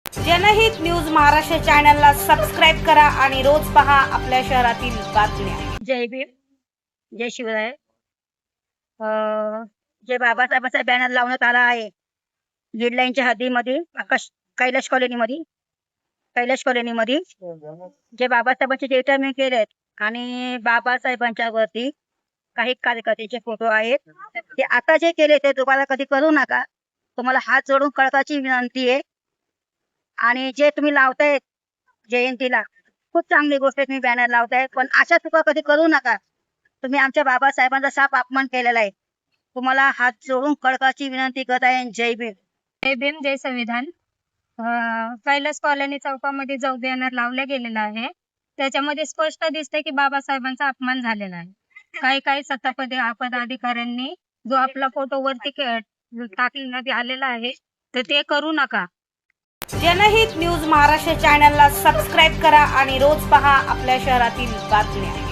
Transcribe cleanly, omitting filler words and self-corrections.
जनहित न्यूज महाराष्ट्र चॅनलला सबस्क्राइब करा आणि रोज पहा आपल्या शहरातील बातम्या। जय भीम, जय शिवराय। जे बाबासाहेबांचा बॅनर लावण्यात आला आहे लीड लाईनच्या हद्दीमध्ये कैलाश कॉलनीमध्ये जे बाबासाहेबांचे डेटर्मिंग केलेत आणि बाबासाहेबांच्या वरती काही कार्यकर्त्यांचे फोटो आहेत, ते आता जे केले ते तुम्हाला कधी करू नका। तुम्हाला हात जोडून कळकाची विनंती आहे। आणि जे तुम्ही लावताय जयंतीला खूप चांगली गोष्ट आहे, तुम्ही बॅनर लावताय, पण अशा चुका कधी करू नका। तुम्ही आमच्या बाबासाहेबांचा साफ अपमान केलेला आहे। तुम्हाला हात जोडून कळकाची विनंती करत आहे। जय भीम, जय भीम, जय संविधान। कैलास कॉलनी चौकामध्ये जो बॅनर लावला गेलेला आहे त्याच्यामध्ये स्पष्ट दिसते की बाबासाहेबांचा अपमान झालेला आहे। काही पदाधिकाऱ्यांनी जो आपला फोटो वरती टाकण्यात आलेला आहे तर ते करू नका। जनहित न्यूज महाराष्ट्र चॅनलला सबस्क्राइब करा आणि रोज पहा आपल्या शहरातील बातम्या।